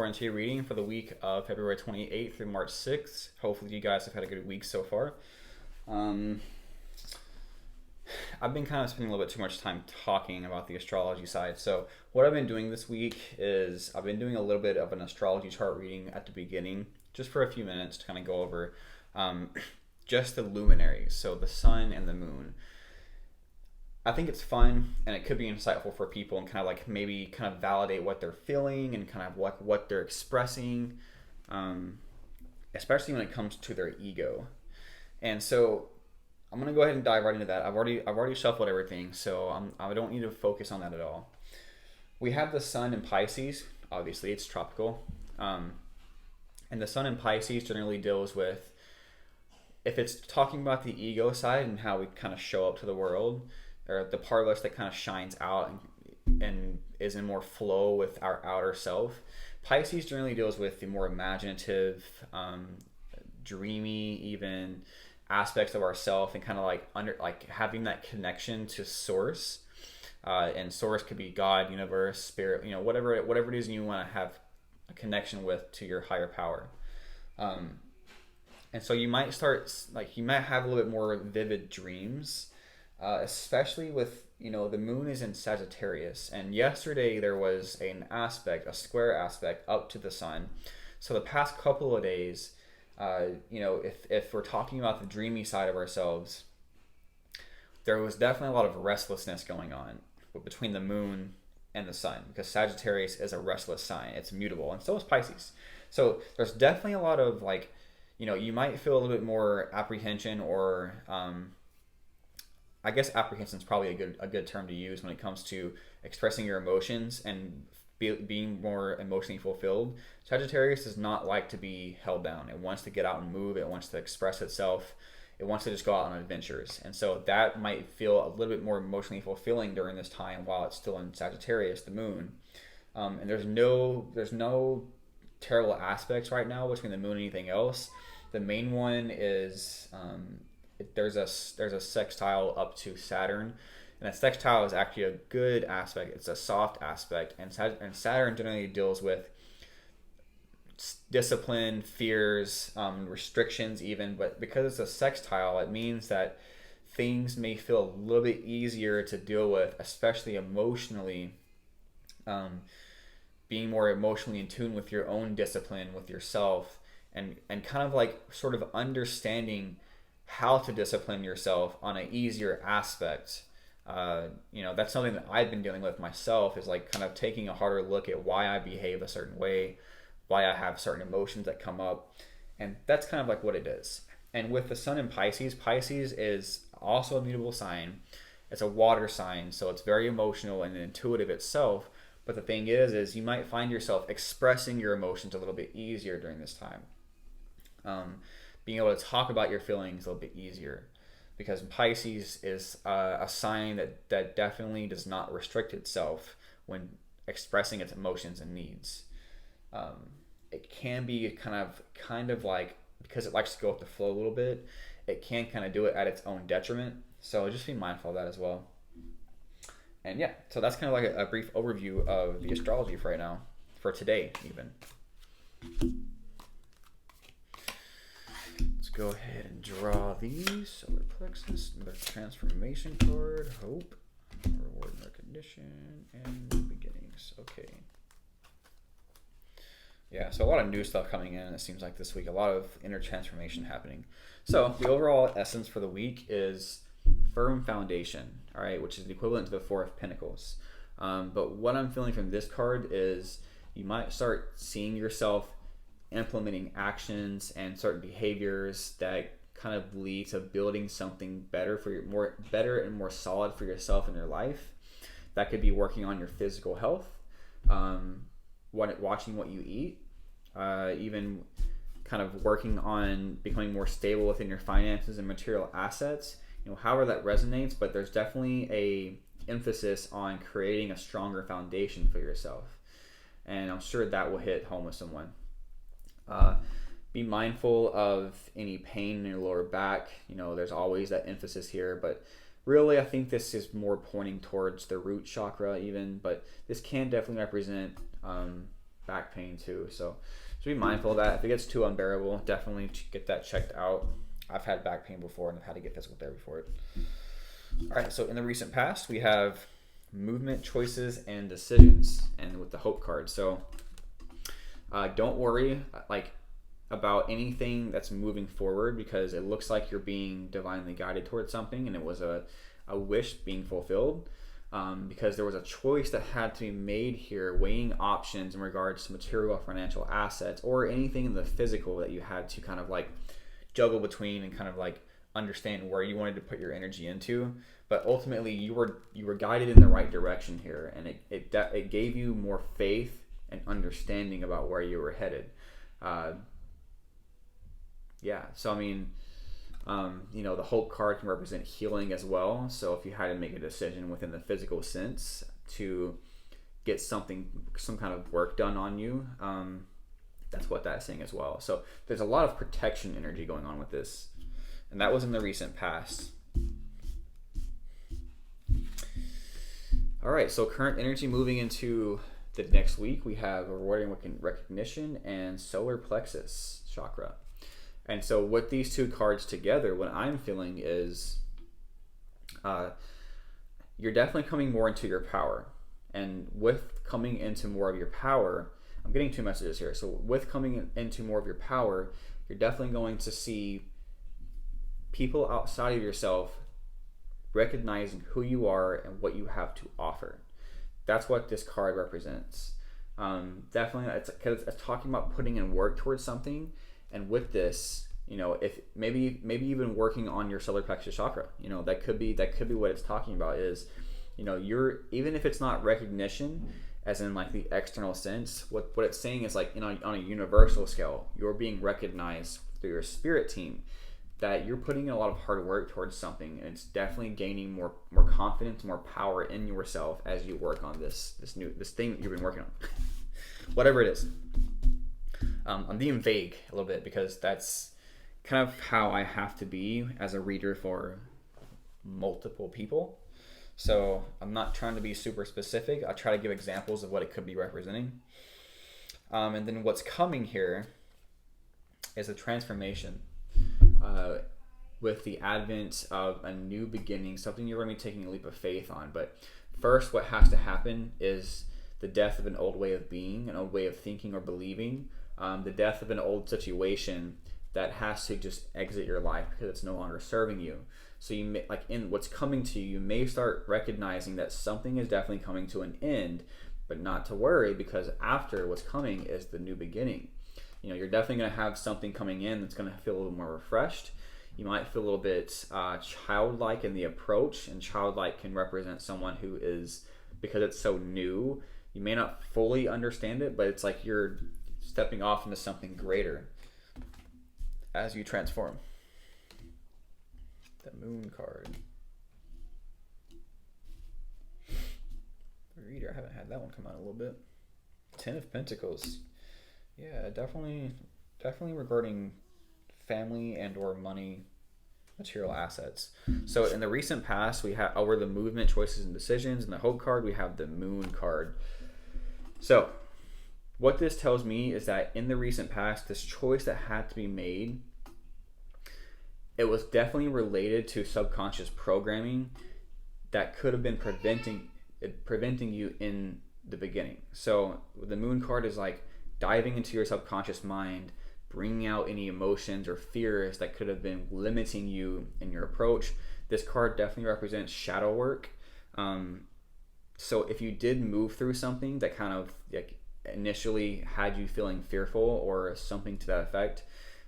into your reading for the week of February 28th through March 6th. Hopefully you guys have had a good week so far. I've been kind of spending a little bit too much time talking about the astrology side. So what I've been doing this week is I've been doing a little bit of an astrology chart reading at the beginning, just for a few minutes to kind of go over just the luminaries, so the sun and the moon. I think it's fun and it could be insightful for people and kind of like maybe kind of validate what they're feeling and kind of what they're expressing, especially when it comes to their ego. And so I'm gonna go ahead and dive right into that. I've already shuffled everything, so I don't need to focus on that at all. We have the sun in Pisces. Obviously, it's tropical, and the sun in Pisces generally deals with, if it's talking about the ego side and how we kind of show up to the world, or the part of us that kind of shines out and is in more flow with our outer self. Pisces generally deals with the more imaginative, dreamy, even aspects of ourself, and kind of like having that connection to source. And source could be God, universe, spirit, whatever it is you want to have a connection with to your higher power. And so you might have a little bit more vivid dreams, especially with, the moon is in Sagittarius, and yesterday there was a square aspect up to the sun. So the past couple of days, if we're talking about the dreamy side of ourselves, there was definitely a lot of restlessness going on between the moon and the sun, because Sagittarius is a restless sign. It's mutable, and so is Pisces. So there's definitely a lot of you might feel a little bit more apprehension, or I guess apprehension is probably a good term to use when it comes to expressing your emotions and being more emotionally fulfilled. Sagittarius does not like to be held down. It wants to get out and move. It wants to express itself. It wants to just go out on adventures. And so that might feel a little bit more emotionally fulfilling during this time while it's still in Sagittarius, the moon. And there's no terrible aspects right now between the moon and anything else. The main one is there's a sextile up to Saturn, and a sextile is actually a good aspect. It's a soft aspect, and Saturn generally deals with discipline, fears, restrictions even. But because it's a sextile, it means that things may feel a little bit easier to deal with, especially emotionally. Being more emotionally in tune with your own discipline, with yourself, and kind of like sort of understanding how to discipline yourself on an easier aspect. That's something that I've been dealing with myself, is like kind of taking a harder look at why I behave a certain way, why I have certain emotions that come up. And that's kind of like what it is. And with the sun in Pisces, Pisces is also a mutable sign. It's a water sign, so it's very emotional and intuitive itself. But the thing is you might find yourself expressing your emotions a little bit easier during this time. Being able to talk about your feelings a little bit easier, because Pisces is a sign that definitely does not restrict itself when expressing its emotions and needs. It can be kind of like, because it likes to go with the flow a little bit, it can kind of do it at its own detriment. So just be mindful of that as well. And yeah, so that's kind of like a brief overview of the astrology for right now, for today even. Let's go ahead and draw the solar plexus, another transformation card, hope, reward and recognition, and new beginnings. Okay. Yeah, so a lot of new stuff coming in, it seems like this week, a lot of inner transformation happening. So the overall essence for the week is firm foundation, all right, which is the equivalent to the Four of Pentacles. But what I'm feeling from this card is you might start seeing yourself implementing actions and certain behaviors that kind of lead to building something better better and more solid for yourself in your life. That could be working on your physical health, watching what you eat, even kind of working on becoming more stable within your finances and material assets. However that resonates, but there's definitely a emphasis on creating a stronger foundation for yourself, and I'm sure that will hit home with someone. Be mindful of any pain in your lower back. There's always that emphasis here, but really I think this is more pointing towards the root chakra even, but this can definitely represent back pain too. So be mindful of that. If it gets too unbearable, definitely get that checked out. I've had back pain before and I've had to get physical therapy for it. All right, so in the recent past, we have movement, choices, and decisions, and with the hope card. So don't worry about anything that's moving forward, because it looks like you're being divinely guided towards something, and it was a wish being fulfilled, because there was a choice that had to be made here, weighing options in regards to material or financial assets, or anything in the physical that you had to kind of like juggle between and kind of like understand where you wanted to put your energy into. But ultimately you were guided in the right direction here, and it gave you more faith and understanding about where you were headed. So I mean, the hope card can represent healing as well. So if you had to make a decision within the physical sense to get some kind of work done on you, that's what that's saying as well. So there's a lot of protection energy going on with this, and that was in the recent past. All right, so current energy moving into the next week, we have rewarding recognition and solar plexus chakra. And so with these two cards together, what I'm feeling is you're definitely coming more into your power. And with coming into more of your power, I'm getting two messages here. So with coming into more of your power, you're definitely going to see people outside of yourself recognizing who you are and what you have to offer. That's what this card represents. Definitely, it's talking about putting in work towards something. And with this, if maybe even working on your solar plexus chakra, that could be what it's talking about. Is, you're, even if it's not recognition as in like the external sense, what it's saying is like, on a universal scale, you're being recognized through your spirit team, that you're putting in a lot of hard work towards something, and it's definitely gaining more confidence, more power in yourself as you work on this thing that you've been working on. Whatever it is. I'm being vague a little bit because that's kind of how I have to be as a reader for multiple people. So I'm not trying to be super specific. I'll try to give examples of what it could be representing. And then what's coming here is a transformation. With the advent of a new beginning, something you're going to be taking a leap of faith on. But first, what has to happen is the death of an old way of being, an old way of thinking or believing, the death of an old situation that has to just exit your life because it's no longer serving you. So you may, in what's coming to you, you may start recognizing that something is definitely coming to an end, but not to worry, because after what's coming is the new beginning. You're definitely going to have something coming in that's going to feel a little more refreshed. You might feel a little bit childlike in the approach, and childlike can represent someone who is, because it's so new, you may not fully understand it, but it's like you're stepping off into something greater as you transform. The moon card. The reader, I haven't had that one come out in a little bit. 10 of Pentacles. Yeah, definitely regarding family and or money, material assets. So in the recent past, we have over the movement, choices, and decisions. In the hope card, we have the moon card. So what this tells me is that in the recent past, this choice that had to be made, it was definitely related to subconscious programming that could have been preventing you in the beginning. So the moon card is like diving into your subconscious mind, bringing out any emotions or fears that could have been limiting you in your approach. This card definitely represents shadow work. So if you did move through something that kind of like initially had you feeling fearful or something to that effect,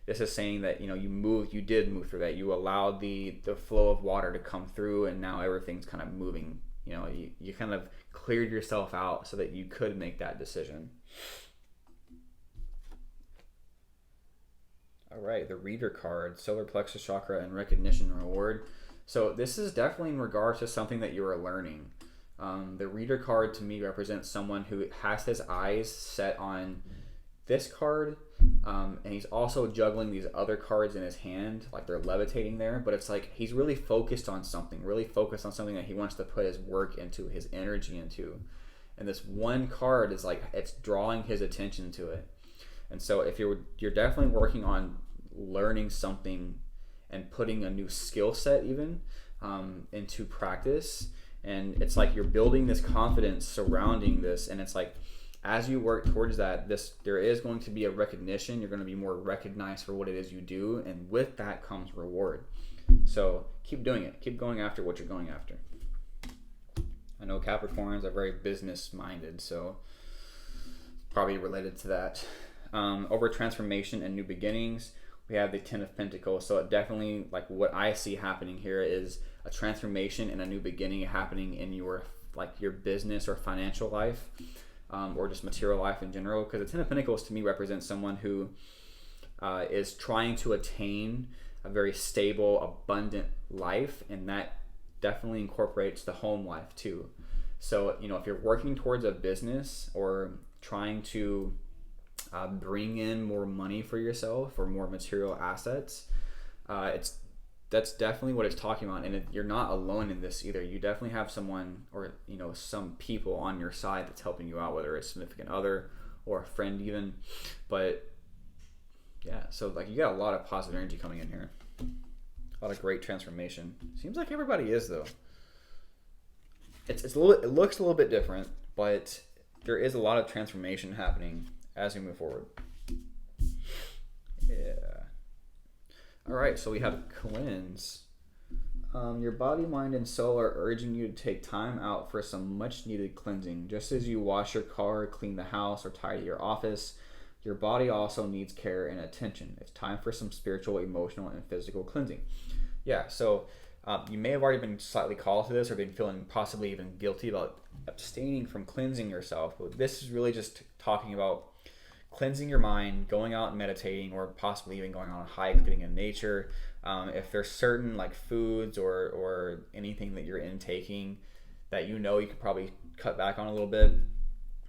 this is saying that you did move through that. You allowed the flow of water to come through, and now everything's kind of moving. You kind of cleared yourself out so that you could make that decision. All right, the reader card, solar plexus chakra and recognition and reward. So this is definitely in regards to something that you are learning. The reader card to me represents someone who has his eyes set on this card, and he's also juggling these other cards in his hand, like they're levitating there, but it's like he's really focused on something that he wants to put his work into, his energy into. and this one card is like it's drawing his attention to it. And so if you're definitely working on learning something and putting a new skill set even into practice, and it's like you're building this confidence surrounding this, and it's like as you work towards that, there is going to be a recognition. You're going to be more recognized for what it is you do, and with that comes reward. So keep doing it. Keep going after what you're going after. I know Capricorns are very business minded, so probably related to that. Over transformation and new beginnings, we have the Ten of Pentacles. So it definitely, like what I see happening here is a transformation and a new beginning happening in your business or financial life, or just material life in general. Because the Ten of Pentacles to me represents someone who is trying to attain a very stable, abundant life, and that definitely incorporates the home life too. So, if you're working towards a business or trying to bring in more money for yourself or more material assets, that's definitely what it's talking about. And you're not alone in this either. You definitely have someone or some people on your side that's helping you out, whether it's a significant other or a friend even. But yeah, so like you got a lot of positive energy coming in here. A lot of great transformation. Seems like everybody is though. It looks a little bit different, but there is a lot of transformation happening as we move forward. Yeah. All right, so we have cleanse. Your body, mind, and soul are urging you to take time out for some much needed cleansing. Just as you wash your car, clean the house, or tidy your office, your body also needs care and attention. It's time for some spiritual, emotional, and physical cleansing. Yeah, so you may have already been slightly called to this or been feeling possibly even guilty about abstaining from cleansing yourself. But this is really just talking about cleansing your mind, going out and meditating, or possibly even going on a hike, getting in nature. If there's certain like foods or anything that you're intaking that you could probably cut back on a little bit,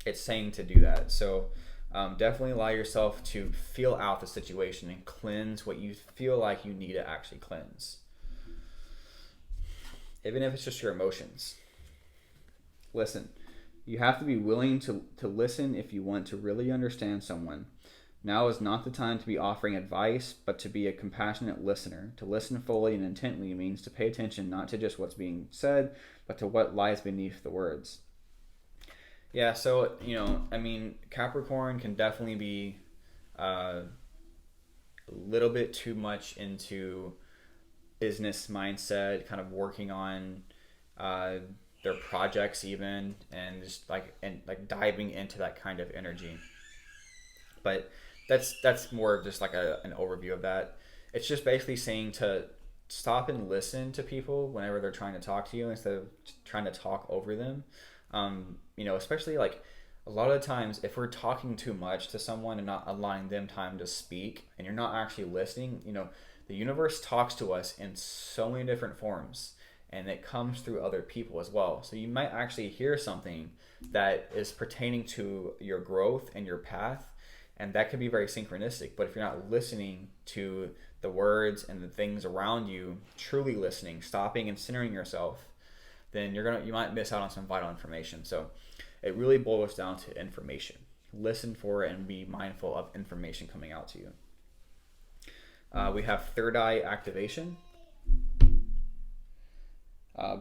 it's saying to do that. So definitely allow yourself to feel out the situation and cleanse what you feel like you need to actually cleanse. Even if it's just your emotions. Listen. You have to be willing to listen if you want to really understand someone. Now is not the time to be offering advice, but to be a compassionate listener. To listen fully and intently means to pay attention not to just what's being said, but to what lies beneath the words. Yeah, so, Capricorn can definitely be a little bit too much into business mindset, kind of working on their projects even, and just like diving into that kind of energy. But that's more of just like an overview of that. It's just basically saying to stop and listen to people whenever they're trying to talk to you instead of trying to talk over them. Especially like a lot of the times if we're talking too much to someone and not allowing them time to speak and you're not actually listening, the universe talks to us in so many different forms, and it comes through other people as well. So you might actually hear something that is pertaining to your growth and your path, and that could be very synchronistic. But if you're not listening to the words and the things around you, truly listening, stopping and centering yourself, then you might miss out on some vital information. So it really boils down to information. Listen for it and be mindful of information coming out to you. We have third eye activation.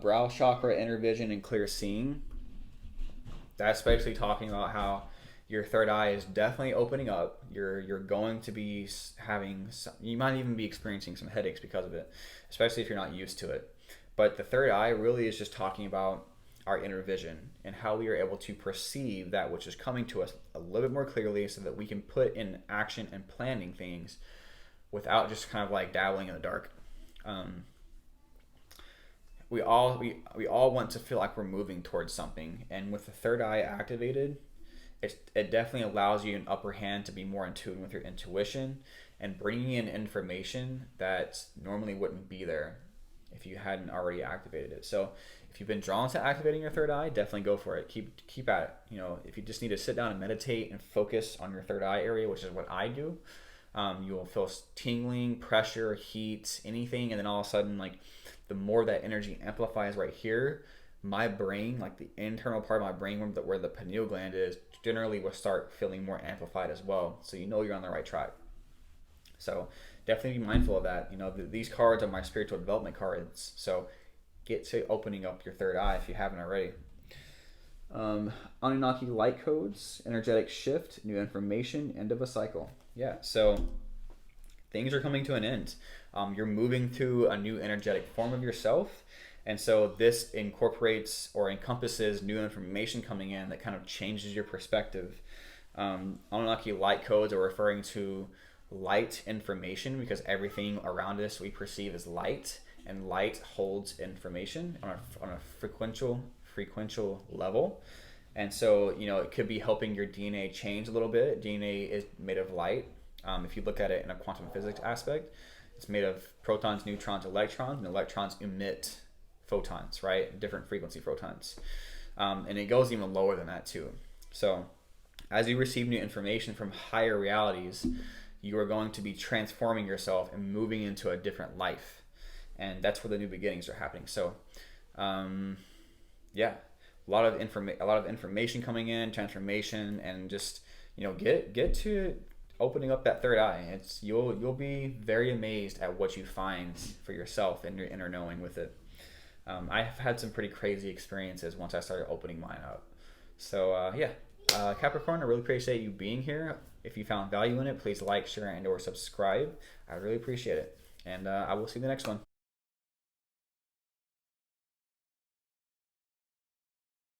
Brow chakra, inner vision, and clear seeing. That's basically talking about how your third eye is definitely opening up. You're going to be you might even be experiencing some headaches because of it, especially if you're not used to it. But the third eye really is just talking about our inner vision and how we are able to perceive that which is coming to us a little bit more clearly so that we can put in action and planning things without just kind of like dabbling in the dark. We all want to feel like we're moving towards something, and with the third eye activated, it definitely allows you an upper hand to be more in tune with your intuition and bringing in information that normally wouldn't be there if you hadn't already activated it. So if you've been drawn to activating your third eye, definitely go for it. Keep at it. If you just need to sit down and meditate and focus on your third eye area, which is what I do, you will feel tingling, pressure, heat, anything, and then all of a sudden, like the more that energy amplifies right here, my brain, like the internal part of my brain where the pineal gland is, generally will start feeling more amplified as well. So you know you're on the right track. So definitely be mindful of that. These cards are my spiritual development cards. So get to opening up your third eye if you haven't already. Anunnaki light codes, energetic shift, new information, end of a cycle. Yeah, so things are coming to an end. You're moving to a new energetic form of yourself. And so this incorporates or encompasses new information coming in that kind of changes your perspective. Anunnaki light codes are referring to light information because everything around us we perceive as light, and light holds information on a frequential level. And so, it could be helping your DNA change a little bit. DNA is made of light. If you look at it in a quantum physics aspect, it's made of protons, neutrons, electrons, and electrons emit photons, right? Different frequency photons. And it goes even lower than that too. So as you receive new information from higher realities, you are going to be transforming yourself and moving into a different life. And that's where the new beginnings are happening. So, yeah, a lot of information coming in, transformation, and just, get to opening up that third eye. You'll be very amazed at what you find for yourself and your inner knowing with it. I've had some pretty crazy experiences once I started opening mine up. So Capricorn, I really appreciate you being here. If you found value in it, please like, share, and or subscribe. I really appreciate it. And I will see you in the next one.